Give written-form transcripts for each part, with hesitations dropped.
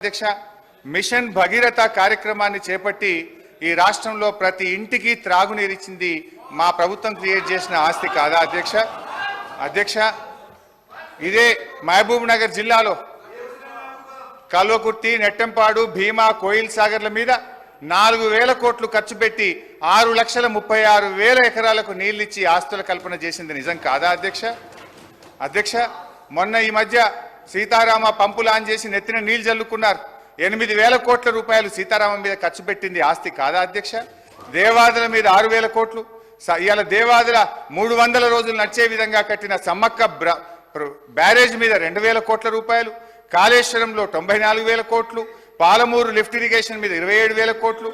అధ్యక్ష మిషన్ భగీరథ కార్యక్రమాన్ని చేపట్టి ఈ రాష్ట్రంలో ప్రతి ఇంటికి త్రాగునీరిచ్చింది మా ప్రభుత్వం క్రియేట్ చేసిన ఆస్తి కాదా అధ్యక్ష? అధ్యక్ష ఇదే మహబూబ్ నగర్ జిల్లాలో కల్వకుర్తి, నెట్టంపాడు, భీమా, కోయిల్ సాగర్ల మీద 4,000 కోట్లు ఖర్చు పెట్టి 6,36,000 ఎకరాలకు నీళ్లిచ్చి ఆస్తుల కల్పన చేసింది నిజం కాదా అధ్యక్ష? అధ్యక్ష మొన్న ఈ మధ్య సీతారామ పంపులు ఆన్ చేసి నెత్తిన నీళ్లు జల్లుకున్నారు. 8,000 కోట్ల రూపాయలు సీతారామం మీద ఖర్చు పెట్టింది ఆస్తి కాదా అధ్యక్ష? దేవాదుల మీద 6,000 కోట్లు, ఇవాళ దేవాదుల 300 రోజులు నడిచే విధంగా కట్టిన సమ్మక్క బ్యారేజ్ మీద 2,000 కోట్ల రూపాయలు, కాళేశ్వరంలో 94,000 కోట్లు, పాలమూరు లిఫ్ట్ ఇరిగేషన్ మీద 27,000 కోట్లు,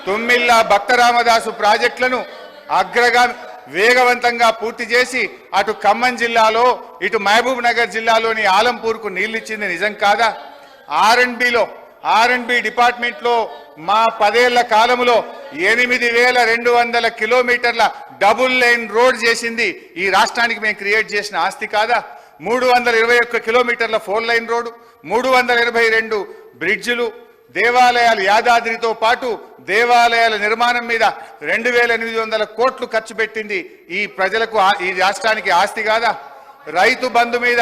తుమ్మిళ్ళ భక్తరామదాసు ప్రాజెక్టులను అగ్రగామి వేగవంతంగా పూర్తి చేసి అటు ఖమ్మం జిల్లాలో ఇటు మహబూబ్ నగర్ జిల్లాలోని ఆలంపూర్కు నీళ్లిచ్చింది నిజం కాదా? ఆర్ఎండ్బి డిపార్ట్మెంట్లో మా 10 ఏళ్ల కాలంలో 8,200 కిలోమీటర్ల డబుల్ లైన్ రోడ్ చేసింది ఈ రాష్ట్రానికి మేము క్రియేట్ చేసిన ఆస్తి కాదా? 321 కిలోమీటర్ల 4 లైన్ రోడ్డు, 382 బ్రిడ్జిలు, దేవాలయాలు, యాదాద్రితో పాటు దేవాలయాల నిర్మాణం మీద 2,800 కోట్లు ఖర్చు పెట్టింది ఈ ప్రజలకు ఈ రాష్ట్రానికి ఆస్తి కాదా? రైతు బంధు మీద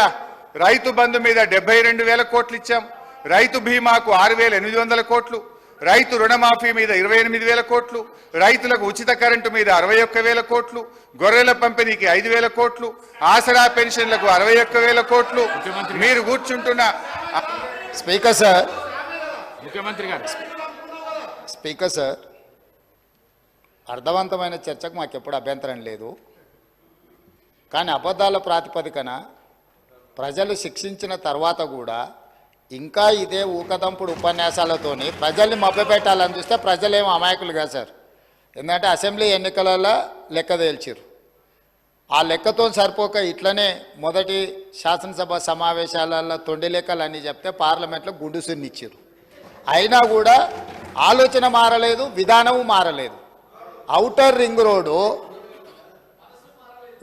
72,000 కోట్లు ఇచ్చాం. రైతు బీమాకు 6,800 కోట్లు, రైతు రుణమాఫీ మీద 28,000 కోట్లు, రైతులకు ఉచిత కరెంటు మీద 61,000 కోట్లు, గొర్రెల పంపిణీకి 5,000 కోట్లు, ఆసరా పెన్షన్లకు 61,000 కోట్లు. మీరు కూర్చుంటున్న స్పీకర్ సార్, ముఖ్యమంత్రి గారు, స్పీకర్ సార్, అర్థవంతమైన చర్చకు మాకు ఎప్పుడు అభ్యంతరం లేదు. కానీ అబద్ధాల ప్రాతిపదికన ప్రజలు శిక్షించిన తర్వాత కూడా ఇంకా ఇదే ఊకదంపుడు ఉపన్యాసాలతోని ప్రజల్ని మభ్యపెట్టాలని చూస్తే ప్రజలేమో అమాయకులు కాదు సార్. ఎందుకంటే అసెంబ్లీ ఎన్నికలలో లెక్క తేల్చారు. ఆ లెక్కతో సరిపోక ఇట్లనే మొదటి శాసనసభ సమావేశాలలో తొండి లెక్కలు అని చెప్తే పార్లమెంట్లో గుండుసునిచ్చారు. అయినా కూడా ఆలోచన మారలేదు, విధానము మారలేదు. ఔటర్ రింగ్ రోడ్డు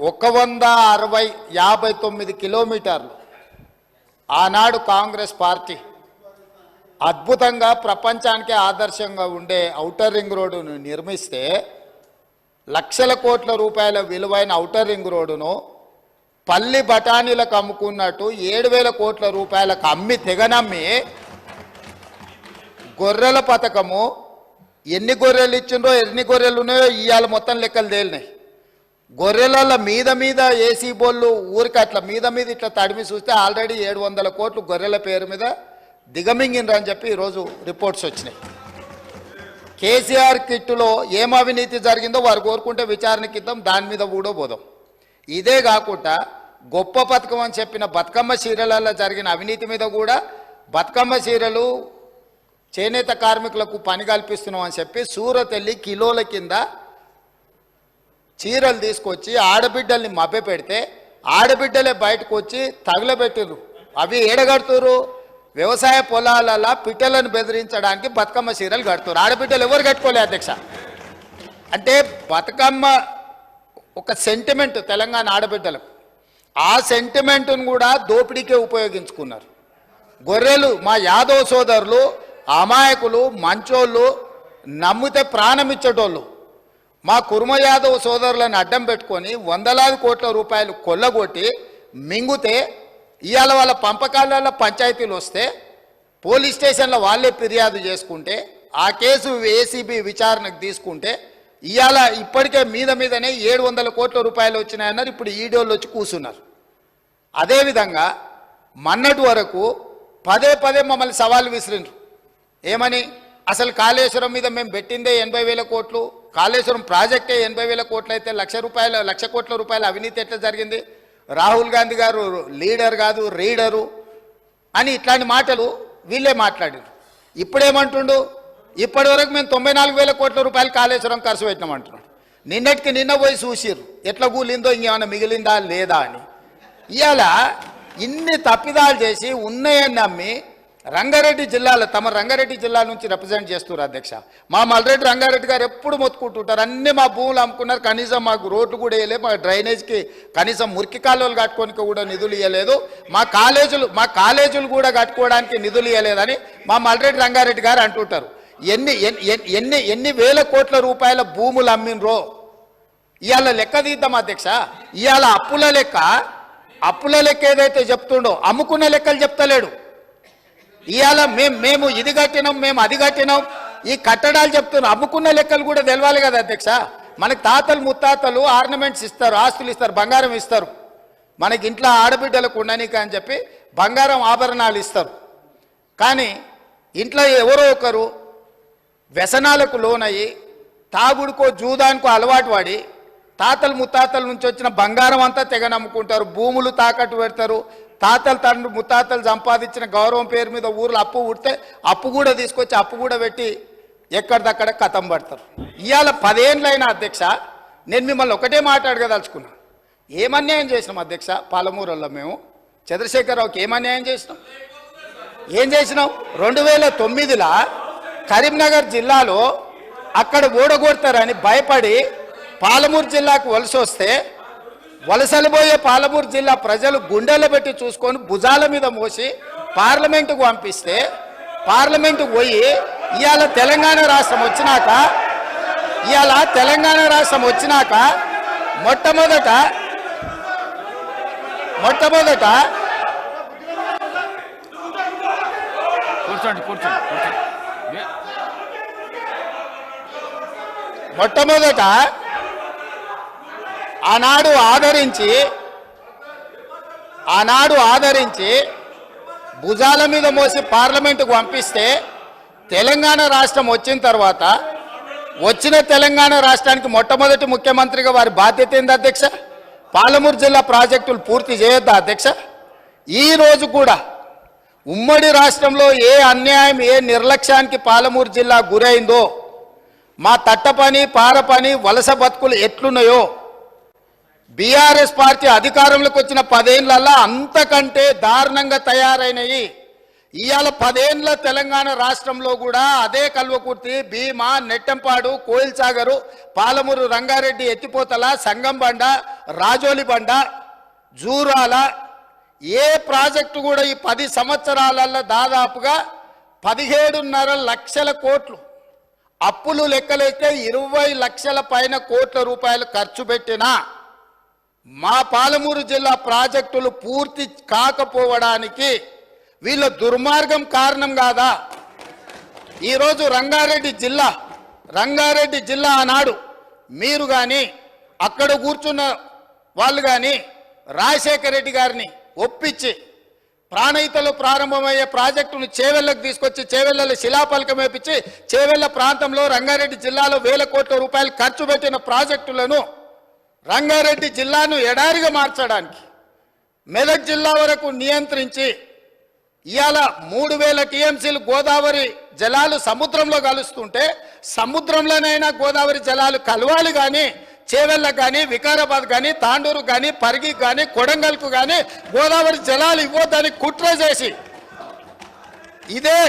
159 కిలోమీటర్లు ఆనాడు కాంగ్రెస్ పార్టీ అద్భుతంగా ప్రపంచానికే ఆదర్శంగా ఉండే ఔటర్ రింగ్ రోడ్డును నిర్మిస్తే లక్షల కోట్ల రూపాయల విలువైన ఔటర్ రింగ్ రోడ్డును పల్లి బఠానీలకు అమ్ముకున్నట్టు 7,000 కోట్ల రూపాయలకు అమ్మి తెగనమ్మి గొర్రెల పథకము ఎన్ని గొర్రెలు ఇచ్చిండ్రో ఎన్ని గొర్రెలు ఉన్నాయో ఇవాళ మొత్తం లెక్కలు తేలినాయి. గొర్రెల మీద ఏసీ బోళ్ళు ఊరికి అట్లా మీద ఇట్లా తడిమి చూస్తే ఆల్రెడీ 700 కోట్లు గొర్రెల పేరు మీద దిగమింగిండ్రని చెప్పి ఈరోజు రిపోర్ట్స్ వచ్చినాయి. కేసీఆర్ కిట్టులో ఏం అవినీతి జరిగిందో వారు కోరుకుంటే విచారణకి ఇద్దాం, దాని మీద కూడా పోదాం. ఇదే కాకుండా గొప్ప పథకం అని చెప్పిన బతుకమ్మ చీరలలో జరిగిన అవినీతి మీద కూడా బతుకమ్మ చీరలు చేనేత కార్మికులకు పని కల్పిస్తున్నాం అని చెప్పి సూరత్ వెళ్ళి కిలోల కింద చీరలు తీసుకొచ్చి ఆడబిడ్డల్ని మభ్య పెడితే ఆడబిడ్డలే బయటకు వచ్చి తగులబెట్టిరు. అవి ఏడగడుతురు? వ్యవసాయ పొలాలలో పిట్టలను బెదిరించడానికి బతుకమ్మ చీరలు కడుతున్నారు. ఆడబిడ్డలు ఎవరు కట్టుకోలే అధ్యక్ష. అంటే బతుకమ్మ ఒక సెంటిమెంట్ తెలంగాణ ఆడబిడ్డలకు, ఆ సెంటిమెంట్ను కూడా దోపిడీకే ఉపయోగించుకున్నారు. గొర్రెలు మా యాదవ్ సోదరులు అమాయకులు, మంచోళ్ళు, నమ్మితే ప్రాణం ఇచ్చేటోళ్ళు మా కుర్మ యాదవ్ సోదరులను అడ్డం పెట్టుకొని 100,000 కోట్ల రూపాయలు కొల్లగొట్టి మింగుతే ఇవాళ వాళ్ళ పంపకాలలో పంచాయతీలు వస్తే పోలీస్ స్టేషన్లో వాళ్ళే ఫిర్యాదు చేసుకుంటే ఆ కేసు ఏసీబీ విచారణకు తీసుకుంటే ఇవాళ ఇప్పటికే మీదనే 700 కోట్ల రూపాయలు వచ్చినాయన్నారు. ఇప్పుడు ఈడోళ్ళు వచ్చి కూర్చున్నారు. అదేవిధంగా మొన్నటి వరకు పదే పదే మమ్మల్ని సవాల్ విసిరిండ్రు. ఏమని? అసలు కాళేశ్వరం మీద మేము పెట్టిందే 80,000 కోట్లు, కాళేశ్వరం ప్రాజెక్టే 80,000 కోట్లు అయితే 1,00,000 కోట్ల రూపాయల అవినీతి ఎట్లా జరిగింది? రాహుల్ గాంధీ గారు లీడర్ కాదు రీడరు అని ఇట్లాంటి మాటలు వీళ్ళే మాట్లాడారు. ఇప్పుడేమంటుండు? ఇప్పటి వరకు మేము 94,000 కోట్ల రూపాయలు కాళేశ్వరం ఖర్చు పెట్టినామంటున్నాడు. నిన్నటికి నిన్న పోయి చూసిర్రు ఎట్లా కూలిందో, ఇంకేమైనా మిగిలిందా లేదా అని. ఇవాళ ఇన్ని తప్పిదాలు చేసి ఉన్నాయని నమ్మి రంగారెడ్డి జిల్లాలో తమ రంగారెడ్డి జిల్లా నుంచి రిప్రజెంట్ చేస్తున్నారు అధ్యక్ష. మా మల్రెడ్డి రంగారెడ్డి గారు ఎప్పుడు మొత్తుకుంటుంటారు, అన్నీ మా భూములు అమ్ముకున్నారు, కనీసం మాకు రోడ్లు కూడా వేయలేదు, మా డ్రైనేజ్కి కనీసం మురికి కాలువలు కట్టుకోనికి కూడా నిధులు ఇవ్వలేదు, మా కాలేజీలు కూడా కట్టుకోవడానికి నిధులు ఇవ్వలేదని మా మల్రెడ్డి రంగారెడ్డి గారు అంటుంటారు. ఎన్ని వేల కోట్ల రూపాయల భూములు అమ్మినరో ఇవాళ లెక్క తీద్దాం అధ్యక్ష. ఇవాళ అప్పుల లెక్క ఏదైతే చెప్తుండో అమ్ముకున్న లెక్కలు చెప్తలేడు. ఇవాళ మేము ఇది కట్టినాం, మేము అది కట్టినాం, ఈ కట్టడాలు చెప్తున్నాం, అమ్ముకున్న లెక్కలు కూడా తెలవాలి కదా అధ్యక్ష. మనకి తాతలు ముత్తాతలు ఆర్నమెంట్స్ ఇస్తారు, ఆస్తులు ఇస్తారు, బంగారం ఇస్తారు, మనకి ఇంట్లో ఆడబిడ్డలకు ఉండనీక అని చెప్పి బంగారం ఆభరణాలు ఇస్తారు. కానీ ఇంట్లో ఎవరో ఒకరు వ్యసనాలకు లోనయ్యి తాగుడుకో జూదానికో అలవాటు పడి తాతలు ముత్తాతల నుంచి వచ్చిన బంగారం అంతా తెగ నమ్ముకుంటారు, భూములు తాకట్టు పెడతారు, తాతలు తండ్రి ముత్తాతలు సంపాదించిన గౌరవం పేరు మీద ఊర్లో అప్పు పుడితే అప్పు కూడా తీసుకొచ్చి అప్పు కూడా పెట్టి ఎక్కడిదక్కడ కథం పడతారు. ఇవాళ 10 ఏళ్ళైనా అధ్యక్ష నేను మిమ్మల్ని ఒకటే మాట్లాడగదలుచుకున్నా. ఏమన్యాయం చేసినాం అధ్యక్ష పాలమూరులో మేము చంద్రశేఖరరావుకి ఏమన్యాయం చేసినాం? ఏం చేసినాం? 2009లో కరీంనగర్ జిల్లాలో అక్కడ ఓడగొడతారని భయపడి పాలమూరు జిల్లాకు వలస వస్తే వలసలు పోయే పాలమూరు జిల్లా ప్రజలు గుండెల్లో పెట్టి చూసుకొని భుజాల మీద మోసి పార్లమెంటుకు పంపిస్తే పార్లమెంటుకు పోయి ఇవాళ తెలంగాణ రాష్ట్రం వచ్చినాక మొట్టమొదట ఆనాడు ఆదరించి భుజాల మీద మోసి పార్లమెంటుకు పంపిస్తే తెలంగాణ రాష్ట్రం వచ్చిన తర్వాత వచ్చిన తెలంగాణ రాష్ట్రానికి మొట్టమొదటి ముఖ్యమంత్రిగా వారి బాధ్యత ఏంది అధ్యక్ష? పాలమూరు జిల్లా ప్రాజెక్టులు పూర్తి చేయొద్దా అధ్యక్ష? ఈ రోజు కూడా ఉమ్మడి రాష్ట్రంలో ఏ అన్యాయం ఏ నిర్లక్ష్యానికి పాలమూరు జిల్లా గురైందో, మా తట్టపని పారపని వలస బతుకులు ఎట్లున్నాయో బీఆర్ఎస్ పార్టీ అధికారంలోకి వచ్చిన 10 ఏళ్లలో అంతకంటే దారుణంగా తయారైనవి. ఇవాళ 10 ఏళ్ల తెలంగాణ రాష్ట్రంలో కూడా అదే కల్వకుర్తి, భీమా, నెట్టంపాడు, కోయిల్ సాగరు, పాలమూరు, రంగారెడ్డి, ఎత్తిపోతల, సంగంబండ, రాజోలిబండ, జూరాల ఏ ప్రాజెక్టు కూడా ఈ 10 సంవత్సరాలలో దాదాపుగా 17.5 లక్షల కోట్లు అప్పులు లెక్కలైతే 20 లక్షల పైన కోట్ల రూపాయలు ఖర్చు పెట్టినా మా పాలమూరు జిల్లా ప్రాజెక్టులు పూర్తి కాకపోవడానికి వీళ్ళ దుర్మార్గం కారణం కాదా? ఈరోజు రంగారెడ్డి జిల్లా ఆనాడు మీరు కానీ అక్కడ కూర్చున్న వాళ్ళు కానీ రాజశేఖర రెడ్డి గారిని ఒప్పించి ప్రాణహితలో ప్రారంభమయ్యే ప్రాజెక్టును చేవెళ్లకు తీసుకొచ్చి చేవెళ్లలో శిలాఫలకం వేపించి చేవెళ్ల ప్రాంతంలో రంగారెడ్డి జిల్లాలో 1000 కోట్ల రూపాయలు ఖర్చు పెట్టిన ప్రాజెక్టులను రంగారెడ్డి జిల్లాను ఎడారిగా మార్చడానికి మెదక్ జిల్లా వరకు నియంత్రించి ఇవాళ 3000 టీఎంసీలు గోదావరి జలాలు సముద్రంలో కలుస్తుంటే సముద్రంలోనైనా గోదావరి జలాలు కలవాలి కానీ చేవెళ్ళకు కానీ వికారాబాద్ కానీ తాండూరు కానీ పరిగికి కానీ కొడంగల్కు కానీ గోదావరి జలాలు ఇవ్వద్దని కుట్ర చేసి ఇదే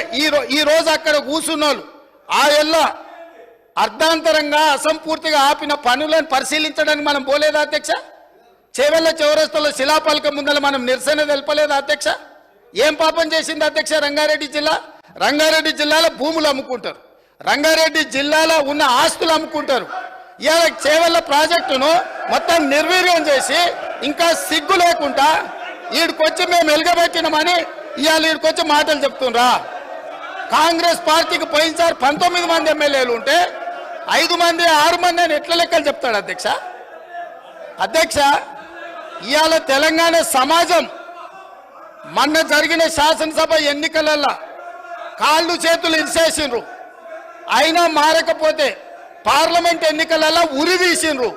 ఈ రోజు అక్కడ కూర్చున్నోళ్ళు ఆ ఎల్ల అర్ధాంతరంగా అసంపూర్తిగా ఆపిన పనులను పరిశీలించడానికి మనం పోలేదా అధ్యక్ష? చేవెళ్ళ చౌరస్తలో శిలాఫలకం ముందర మనం నిరసన తెలపలేదా అధ్యక్ష? ఏం పాపం చేసింది అధ్యక్ష రంగారెడ్డి జిల్లా? రంగారెడ్డి జిల్లాలో భూములు అమ్ముకుంటారు, రంగారెడ్డి జిల్లాలో ఉన్న ఆస్తులు అమ్ముకుంటారు. ఇవాళ చేవెళ్ళ ప్రాజెక్టును మొత్తం నిర్వీర్యం చేసి ఇంకా సిగ్గు లేకుండా ఈడికొచ్చి మేము ఎలుగబెట్టినామని ఇవాళ ఈడికొచ్చి మాటలు చెప్తుండ్రా? కాంగ్రెస్ పార్టీకి పోయినసారి 19 మంది ఎమ్మెల్యేలు ఉంటే 5 మంది 6 మంది అని ఎట్లా లెక్కలు చెప్తాడు అధ్యక్ష? ఇవాళ తెలంగాణ సమాజం మొన్న జరిగిన శాసనసభ ఎన్నికలలో కాళ్ళు చేతులు ఇరిసేసిండ్రు, అయినా మారకపోతే పార్లమెంట్ ఎన్నికలలో ఉరి తీసిండ్రు.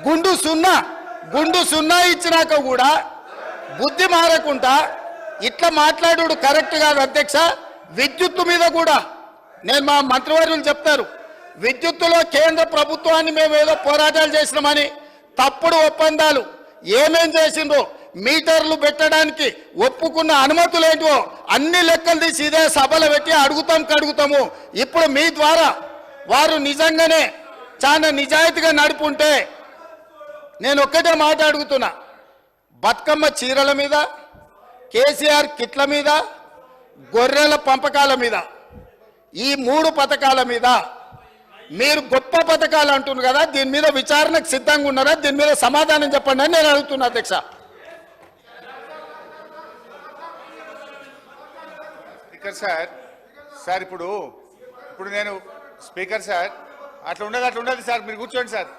గుండు సున్నా ఇచ్చినాక కూడా బుద్ధి మారకుండా ఇట్లా మాట్లాడు కరెక్ట్ కాదు అధ్యక్ష. విద్యుత్తు మీద కూడా నేను మా మంత్రివర్యులు చెప్తారు, విద్యుత్తులో కేంద్ర ప్రభుత్వాన్ని మేము ఏదో పోరాటాలు చేసినామని తప్పుడు ఒప్పందాలు ఏమేం చేసిండ్రో మీటర్లు పెట్టడానికి ఒప్పుకున్న అనుమతులు ఏంటో అన్ని లెక్కలు తీసి ఇదే సభలో పెట్టి కడుగుతాము. ఇప్పుడు మీ ద్వారా వారు నిజంగానే చాలా నిజాయితీగా నడుపుంటే నేను ఒక్కటే మాట అడుగుతున్నా, బతుకమ్మ చీరల మీద, కేసీఆర్ కిట్ల మీద, గొర్రెల పంపకాల మీద, ఈ 3 పథకాల మీద మీరు గొప్ప పథకాలు అంటున్నారు కదా, దీని మీద విచారణకు సిద్ధంగా ఉన్నారా? దీని మీద సమాధానం చెప్పండి అని నేను అడుగుతున్నా అధ్యక్ష. స్పీకర్ సార్ ఇప్పుడు నేను స్పీకర్ సార్ అట్లా ఉండదు సార్. మీరు కూర్చోండి సార్.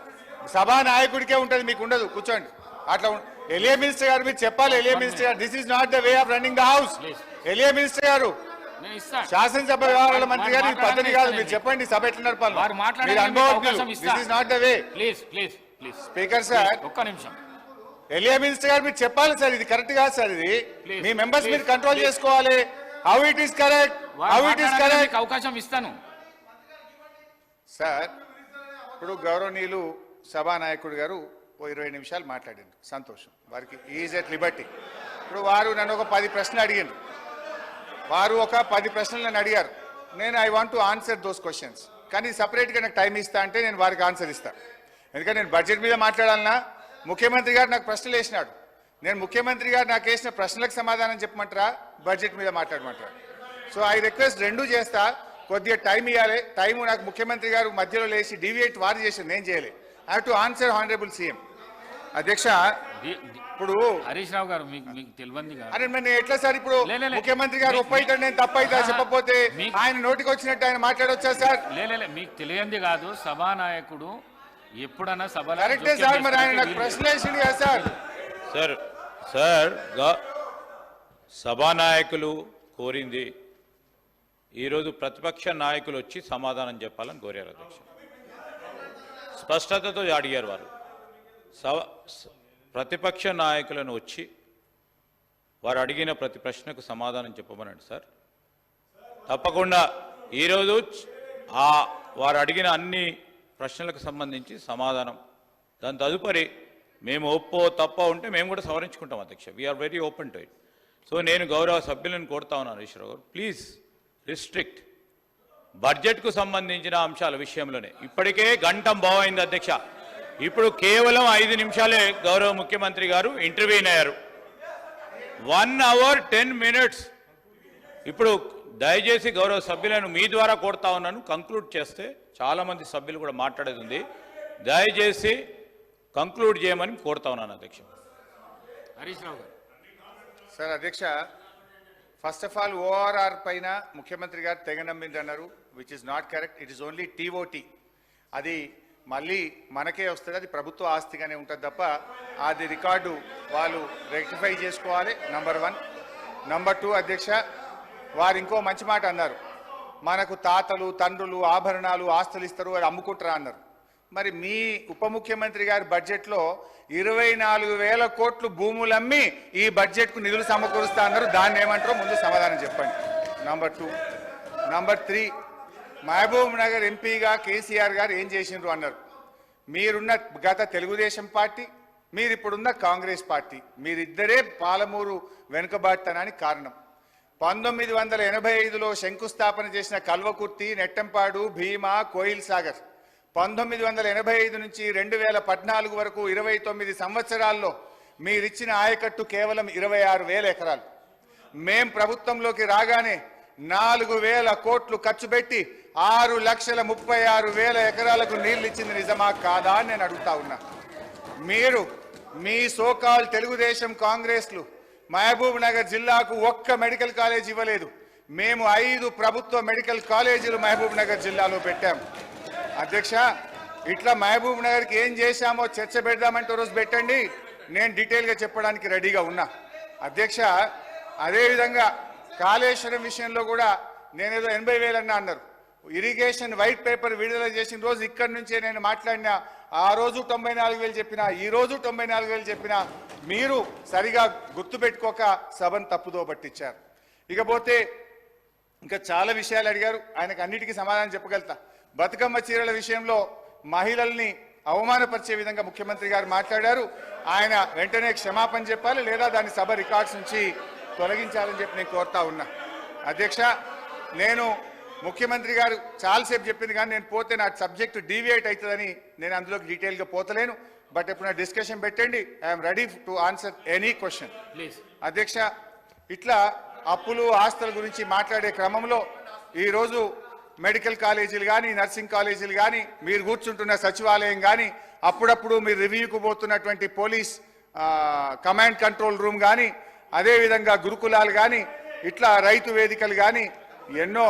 సభా నాయకుడికే ఉంటుంది, మీకు ఉండదు. కూర్చోండి. అట్లా ఎలియా మినిస్టర్ గారు మీరు చెప్పాలి. ఎలియా మినిస్టర్ గారు, this is not the way of running the house. ఎలియా మినిస్టర్ గారు, శాసనసభ వ్యవహారాల మంత్రి గారు, ఈ పద్ధతి కాదు. మీరు చెప్పండి సభ ఎట్లా నడపాలి. మీరు అనుభవం. This is not the way. Speaker sir ఒక్క నిమిషం. ఎలియా మినిస్టర్ గారు మీరు చెప్పాలి సార్, ఇది కరెక్ట్ కాదు సార్. ఇది మీ మెంబర్స్ మీరు కంట్రోల్ చేసుకోవాలి. How it is correct, how it is correct. అవకాశం ఇస్తాను సార్. ఇప్పుడు గౌరవనీయులు సభానాయకుడు గారు 20 నిమిషాలు మాట్లాడారు, సంతోషం. వారికి ఈజ్ ఎట్ లిబర్టీ. ఇప్పుడు వారు నన్ను ఒక 10 ప్రశ్నలు అడిగారు. నన్ను అడిగారు. నేను I want to answer those questions. కానీ సపరేట్గా నాకు టైం ఇస్తా అంటే నేను వారికి ఆన్సర్ ఇస్తాను. ఎందుకంటే నేను బడ్జెట్ మీద మాట్లాడాలన్నా ముఖ్యమంత్రి గారు నాకు ప్రశ్నలు వేసినాడు. నేను ముఖ్యమంత్రి గారు నాకు వేసిన ప్రశ్నలకు సమాధానం చెప్పమంటారా, బడ్జెట్ మీద మాట్లాడమంటారా? సో ఐ రిక్వెస్ట్ రెండూ చేస్తా. కొద్దిగా టైం ఇవ్వాలి. టైం నాకు ముఖ్యమంత్రి గారు మధ్యలో లేచి డీవియేట్ వారు చేసి నేను చేయలే. I have to answer honourable CM. అధ్యక్ష, ఇప్పుడు హరీష్ రావు గారు మీకు తెలియంది అరే నేను ఎట్లా సార్ ఇప్పుడు ముఖ్యమంత్రి గారు ఒప్పైతే నేను తప్పైతే చెప్పకపోతే ఆయన నోటికి వచ్చినట్టు ఆయన మాట్లాడొచ్చా సార్? మీకు తెలియంది కాదు. సభానాయకుడు ఎప్పుడన్నా సభ కరెక్టే సార్. మరి ఆయన నాకు ప్రశ్న వేసింది కదా సార్. సార్ సభానాయకులు కోరింది ఈరోజు ప్రతిపక్ష నాయకులు వచ్చి సమాధానం చెప్పాలని కోరారు అధ్యక్ష. స్పష్టతతో అడిగారు వారు. ప్రతిపక్ష నాయకులను వచ్చి వారు అడిగిన ప్రతి ప్రశ్నకు సమాధానం చెప్పమనండి సార్. తప్పకుండా ఈరోజు వారు అడిగిన అన్ని ప్రశ్నలకు సంబంధించి సమాధానం, దాని తదుపరి మేము ఒప్పో తప్పో ఉంటే మేము కూడా సవరించుకుంటాం అధ్యక్ష. We are very open to it. So నేను గౌరవ సభ్యులను కోరుతా ఉన్నాను, హరీష్ రావు గారు, ప్లీజ్ రిస్ట్రిక్ట్ బడ్జెట్కు సంబంధించిన అంశాల విషయంలోనే. ఇప్పటికే గంటం బావైంది అధ్యక్ష. ఇప్పుడు కేవలం 5 నిమిషాలే గౌరవ ముఖ్యమంత్రి గారు ఇంటర్వ్యూన్ అయ్యారు. 1 hour 10 minutes. ఇప్పుడు దయచేసి గౌరవ సభ్యులను మీ ద్వారా కోరుతా ఉన్నాను, కంక్లూడ్ చేస్తే చాలామంది సభ్యులు కూడా మాట్లాడేది ఉంది. దయచేసి కంక్లూడ్ చేయమని కోరుతా ఉన్నాను అధ్యక్ష. హరీష్ రావు గారు. సార్ అధ్యక్ష, ఫస్ట్ ఆఫ్ ఆల్ ఓఆర్ఆర్ పైన ముఖ్యమంత్రి గారు తెగ నమ్మింది అన్నారు, which is not correct. It is only TOT. అది మళ్ళీ మనకే వస్తుంది, అది ప్రభుత్వ ఆస్తిగానే ఉంటుంది తప్ప అది రికార్డు వాళ్ళు రెక్టిఫై చేసుకోవాలి. నంబర్ 1. నంబర్ 2 అధ్యక్ష, వారు ఇంకో మంచి మాట అన్నారు, మనకు తాతలు తండ్రులు ఆభరణాలు ఆస్తులు ఇస్తారు, అది అమ్ముకుంటారా అన్నారు. మరి మీ ఉప ముఖ్యమంత్రి గారి బడ్జెట్లో 24,000 కోట్లు భూములమ్మి ఈ బడ్జెట్కు నిధులు సమకూరుస్తా అన్నారు. దాన్ని ఏమంటారో ముందు సమాధానం చెప్పండి. నంబర్ 2. నంబర్ 3, మహబూబ్ నగర్ ఎంపీగా కేసీఆర్ గారు ఏం చేసిండ్రు అన్నారు. మీరున్న గత తెలుగుదేశం పార్టీ, మీరిప్పుడున్న కాంగ్రెస్ పార్టీ, మీరిద్దరే పాలమూరు వెనుకబాటుతనానికి కారణం. 1985లో శంకుస్థాపన చేసిన కల్వకుర్తి, నెట్టంపాడు, భీమా, కోయిల్ సాగర్ 1985 నుంచి 2014 వరకు 29 సంవత్సరాల్లో మీరిచ్చిన ఆయకట్టు కేవలం 26,000 ఎకరాలు. మేం ప్రభుత్వంలోకి రాగానే 4,000 కోట్లు ఖర్చు పెట్టి 6,36,000 ఎకరాలకు నీళ్లు ఇచ్చింది నిజమా కాదా అని నేను అడుగుతా ఉన్నా. మీరు మీ సోకాల్ తెలుగుదేశం కాంగ్రెస్లు మహబూబ్ నగర్ జిల్లాకు ఒక్క మెడికల్ కాలేజ్ ఇవ్వలేదు. మేము 5 ప్రభుత్వ మెడికల్ కాలేజీలు మహబూబ్ నగర్ జిల్లాలో పెట్టాం. అధ్యక్ష, ఇట్లా మహబూబ్ నగర్కి ఏం చేశామో చర్చ పెడదామంటే రోజు పెట్టండి, నేను డీటెయిల్గా చెప్పడానికి రెడీగా ఉన్నా. అధ్యక్ష, అదేవిధంగా కాళేశ్వరం విషయంలో కూడా నేనేదో 80,000 అన్నారు. ఇరిగేషన్ వైట్ పేపర్ విడుదల చేసిన రోజు ఇక్కడి నుంచే నేను మాట్లాడినా. ఆ రోజు 94,000 చెప్పినా, ఈ రోజు 94,000 చెప్పినా మీరు సరిగా గుర్తుపెట్టుకోక సభను తప్పుదో పట్టించారు. ఇకపోతే ఇంకా చాలా విషయాలు అడిగారు, ఆయనకు అన్నిటికీ సమాధానం చెప్పగలుగుతా. బతుకమ్మ చీరల విషయంలో మహిళల్ని అవమానపరిచే విధంగా ముఖ్యమంత్రి గారు మాట్లాడారు. ఆయన వెంటనే క్షమాపణ చెప్పాలి, లేదా దాన్ని సభ రికార్డ్స్ నుంచి తొలగించాలని చెప్పి నేను కోరుతా ఉన్నా. అధ్యక్ష, నేను ముఖ్యమంత్రి గారు చాలాసేపు చెప్పింది కానీ నేను పోతే నా సబ్జెక్టు డీవియేట్ అవుతుందని నేను అందులోకి డీటెయిల్గా పోతలేను. బట్ ఎప్పుడైనా డిస్కషన్ పెట్టండి, I'm ready to answer any question. Please. అధ్యక్ష, ఇట్లా అప్పులు ఆస్తుల గురించి మాట్లాడే క్రమంలో ఈరోజు మెడికల్ కాలేజీలు కానీ, నర్సింగ్ కాలేజీలు కానీ, మీరు కూర్చుంటున్న సచివాలయం కానీ, అప్పుడప్పుడు మీరు రివ్యూకు పోతున్నటువంటి పోలీస్ కమాండ్ కంట్రోల్ రూమ్ కానీ, అదేవిధంగా గురుకులాలు కానీ, ఇట్లా రైతు వేదికలు కానీ, ఎన్నో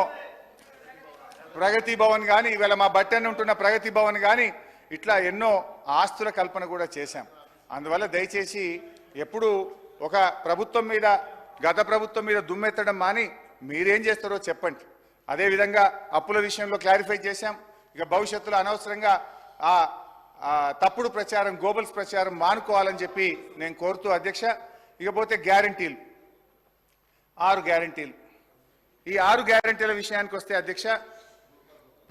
ప్రగతి భవన్ కానీ, ఇవాళ మా బట్టెన్ ఉంటున్న ప్రగతి భవన్ కానీ, ఇట్లా ఎన్నో ఆస్తుల కల్పన కూడా చేశాం. అందువల్ల దయచేసి ఎప్పుడు ఒక ప్రభుత్వం మీద, గత ప్రభుత్వం మీద దుమ్మెత్తడం మాని మీరేం చేస్తారో చెప్పండి. అదేవిధంగా అప్పుల విషయంలో క్లారిఫై చేశాం. ఇక భవిష్యత్తులో అనవసరంగా ఆ తప్పుడు ప్రచారం, గోబల్స్ ప్రచారం మానుకోవాలని చెప్పి నేను కోరుతూ అధ్యక్ష, ఇకపోతే గ్యారంటీలు, 6 గ్యారంటీలు. ఈ 6 గ్యారంటీల విషయానికి వస్తే అధ్యక్ష,